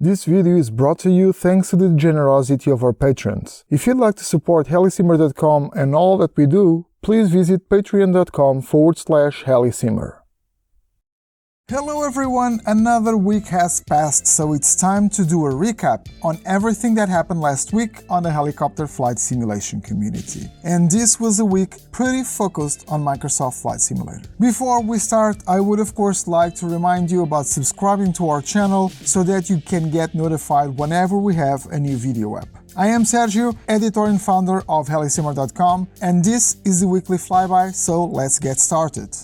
This video is brought to you thanks to the generosity of our patrons. If you'd like to support HeliSimmer.com and all that we do, please visit patreon.com/HeliSimmer. Hello everyone, another week has passed, so it's time to do a recap on everything that happened last week on the helicopter flight simulation community. And this was a week pretty focused on Microsoft Flight Simulator. Before we start, I would of course like to remind you about subscribing to our channel so that you can get notified whenever we have a new video up. I am Sergio, editor and founder of HeliSimmer.com, and this is the weekly flyby, so let's get started.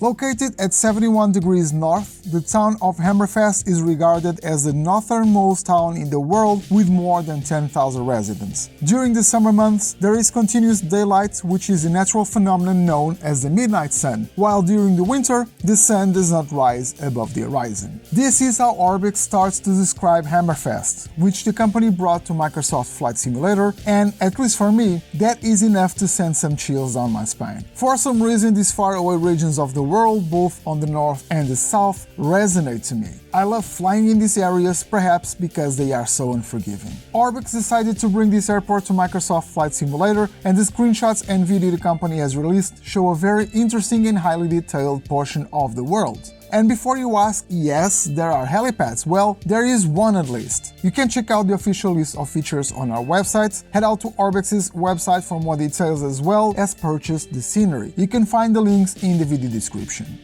Located at 71 degrees north, the town of Hammerfest is regarded as the northernmost town in the world with more than 10,000 residents. During the summer months, there is continuous daylight, which is a natural phenomenon known as the midnight sun, while during the winter, the sun does not rise above the horizon. This is how ORBX starts to describe Hammerfest, which the company brought to Microsoft Flight Simulator, and at least for me, that is enough to send some chills down my spine. For some reason, these faraway regions of the world, both on the north and the south, resonate to me. I love flying in these areas, perhaps because they are so unforgiving. ORBX decided to bring this airport to Microsoft Flight Simulator, and the screenshots and video the company has released show a very interesting and highly detailed portion of the world. And before you ask, yes, there are helipads. Well, there is one at least. You can check out the official list of features on our website, head out to ORBX's website for more details as well as purchase the scenery. You can find the links in the video description.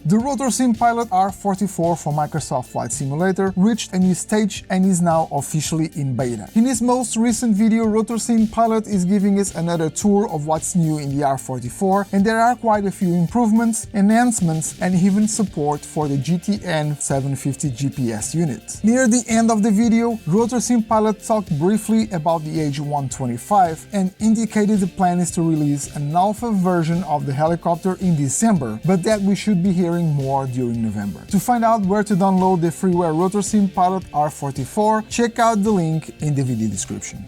The Rotorsim Pilot R44 for Microsoft Flight Simulator reached a new stage and is now officially in beta. In his most recent video, Rotorsim Pilot is giving us another tour of what's new in the R44, and there are quite a few improvements, enhancements, and even support for the GTN 750 GPS unit. Near the end of the video, Rotorsim Pilot talked briefly about the H145 and indicated the plan is to release an alpha version of the helicopter in December, but that we should be hearing more during November. To find out where to download the freeware Rotorsim Pilot R44, check out the link in the video description.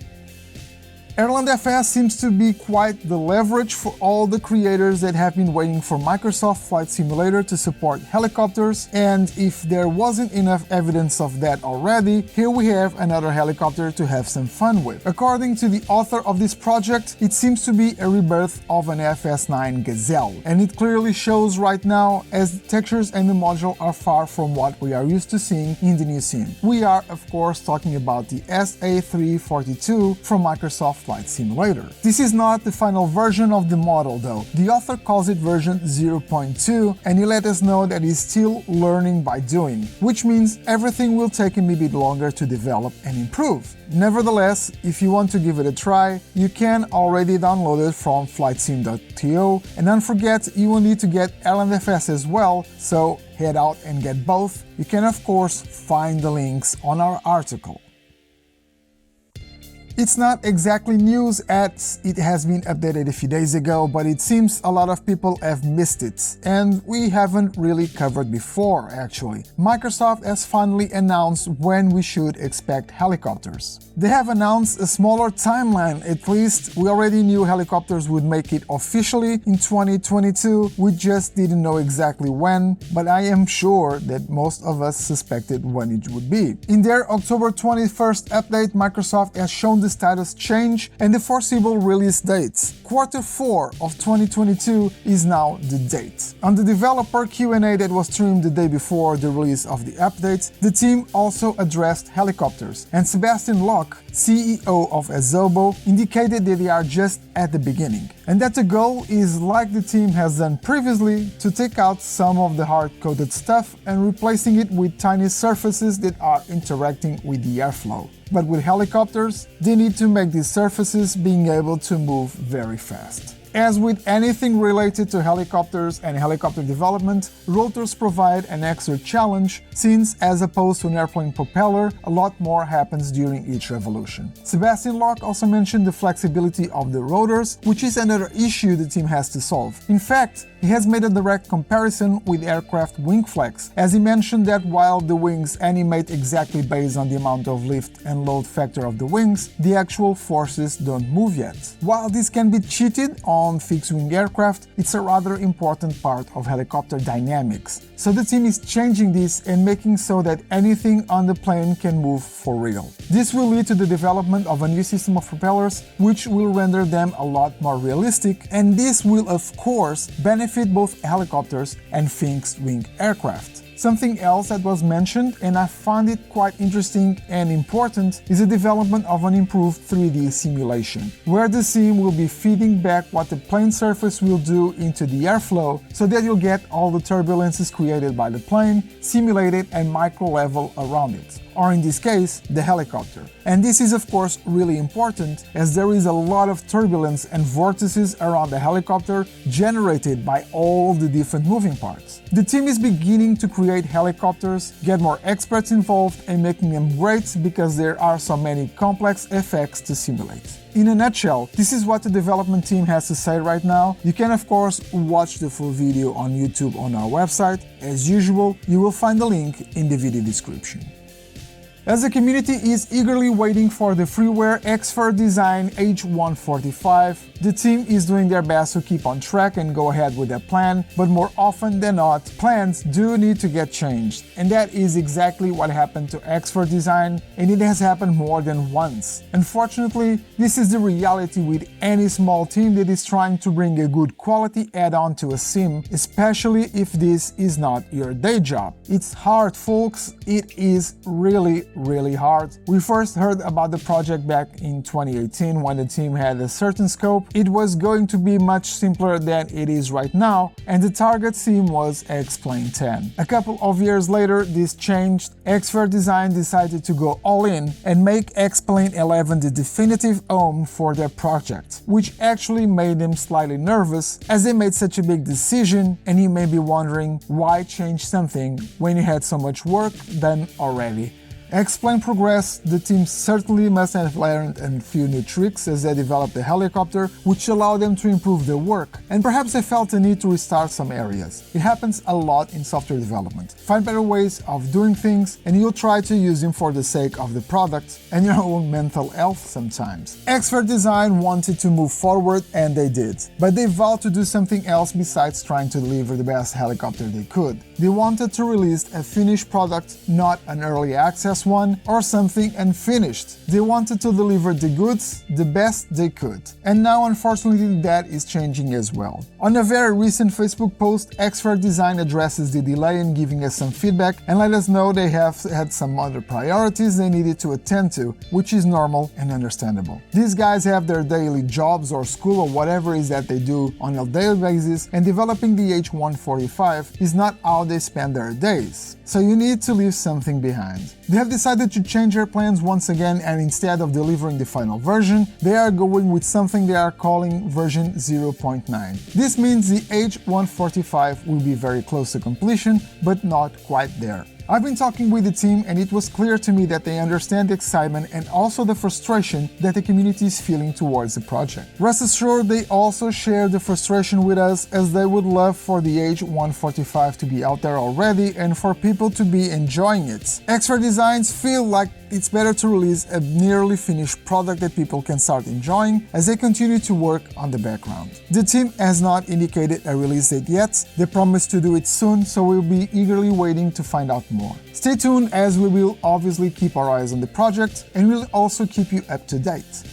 ENHF seems to be quite the leverage for all the creators that have been waiting for Microsoft Flight Simulator to support helicopters, and if there wasn't enough evidence of that already, here we have another helicopter to have some fun with. According to the author of this project, it seems to be a rebirth of an FS9 Gazelle, and it clearly shows right now as the textures and the module are far from what we are used to seeing in the new sim. We are of course talking about the SA342 from Microsoft Flight Simulator. This is not the final version of the model though. The author calls it version 0.2, and he let us know that he's still learning by doing, which means everything will take him a bit longer to develop and improve. Nevertheless, if you want to give it a try, you can already download it from flightsim.to, and don't forget you will need to get ENHF as well, so head out and get both. You can of course find the links on our article. It's not exactly news as it has been updated a few days ago, but it seems a lot of people have missed it, and we haven't really covered before actually. Microsoft has finally announced when we should expect helicopters. They have announced a smaller timeline, at least. We already knew helicopters would make it officially in 2022, we just didn't know exactly when, but I am sure that most of us suspected when it would be. In their October 21st update, Microsoft has shown the status change and the foreseeable release dates. Q4 of 2022 is now the date. On the developer Q&A that was streamed the day before the release of the update, the team also addressed helicopters, and Sebastian Locke, CEO of Azobo, indicated that they are just at the beginning, and that the goal is, like the team has done previously, to take out some of the hard-coded stuff and replacing it with tiny surfaces that are interacting with the airflow. But with helicopters, they need to make these surfaces being able to move very fast. As with anything related to helicopters and helicopter development, rotors provide an extra challenge since, as opposed to an airplane propeller, a lot more happens during each revolution. Sebastian Locke also mentioned the flexibility of the rotors, which is another issue the team has to solve. In fact, he has made a direct comparison with aircraft wing flex, as he mentioned that while the wings animate exactly based on the amount of lift and load factor of the wings, the actual forces don't move yet. While this can be cheated on on fixed-wing aircraft, it's a rather important part of helicopter dynamics. So the team is changing this and making so that anything on the plane can move for real. This will lead to the development of a new system of propellers, which will render them a lot more realistic, and this will of course benefit both helicopters and fixed-wing aircraft. Something else that was mentioned, and I found it quite interesting and important, is the development of an improved 3D simulation, where the sim will be feeding back what the plane surface will do into the airflow, so that you'll get all the turbulences created by the plane simulated at micro level around it, or in this case, the helicopter. And this is of course really important, as there is a lot of turbulence and vortices around the helicopter generated by all the different moving parts. The team is beginning to create helicopters, get more experts involved, and making them great because there are so many complex effects to simulate. In a nutshell, this is what the development team has to say right now. You can of course watch the full video on YouTube on our website. As usual, you will find the link in the video description. As the community is eagerly waiting for the freeware XFER Design H145, the team is doing their best to keep on track and go ahead with their plan, but more often than not, plans do need to get changed. And that is exactly what happened to XFER Design, and it has happened more than once. Unfortunately, this is the reality with any small team that is trying to bring a good quality add-on to a sim, especially if this is not your day job. It's hard, folks. It is really hard. We first heard about the project back in 2018 when the team had a certain scope. It was going to be much simpler than it is right now, and the target sim was X-Plane 10. A couple of years later, this changed. XFER Design decided to go all in and make X-Plane 11 the definitive home for their project, which actually made them slightly nervous as they made such a big decision, and you may be wondering why change something when you had so much work done already. X-Plane progressed, the team certainly must have learned a few new tricks as they developed the helicopter, which allowed them to improve their work, and perhaps they felt the need to restart some areas. It happens a lot in software development. Find better ways of doing things, and you'll try to use them for the sake of the product and your own mental health sometimes. XFER Design wanted to move forward, and they did, but they vowed to do something else besides trying to deliver the best helicopter they could. They wanted to release a finished product, not an early access one or something unfinished. They wanted to deliver the goods the best they could. And now unfortunately that is changing as well. On a very recent Facebook post, XFER Design addresses the delay in giving us some feedback and let us know they have had some other priorities they needed to attend to, which is normal and understandable. These guys have their daily jobs or school or whatever it is that they do on a daily basis, and developing the H145 is not how they spend their days. So you need to leave something behind. They have decided to change their plans once again, and instead of delivering the final version, they are going with something they are calling version 0.9. This means the H145 will be very close to completion, but not quite there. I've been talking with the team, and it was clear to me that they understand the excitement and also the frustration that the community is feeling towards the project. Rest assured, they also share the frustration with us, as they would love for the H145 to be out there already and for people to be enjoying it. XFER Designs feel like it's better to release a nearly finished product that people can start enjoying as they continue to work on the background. The team has not indicated a release date yet. They promise to do it soon, so we'll be eagerly waiting to find out more. Stay tuned, as we will obviously keep our eyes on the project and we'll also keep you up to date.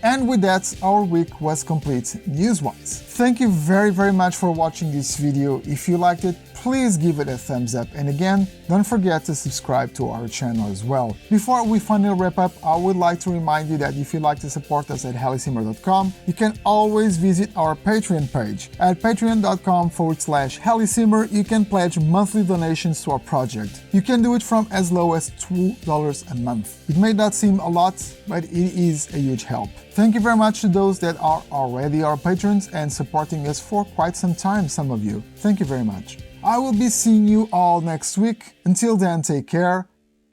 And with that, our week was complete news-wise. Thank you very much for watching this video. If you liked it, please give it a thumbs up, and again, don't forget to subscribe to our channel as well. Before we finally wrap up, I would like to remind you that if you'd like to support us at HeliSimmer.com, you can always visit our Patreon page. At patreon.com/HeliSimmer, you can pledge monthly donations to our project. You can do it from as low as $2 a month. It may not seem a lot, but it is a huge help. Thank you very much to those that are already our patrons and supporting us for quite some time, some of you. Thank you very much. I will be seeing you all next week. Until then, take care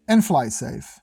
and fly safe.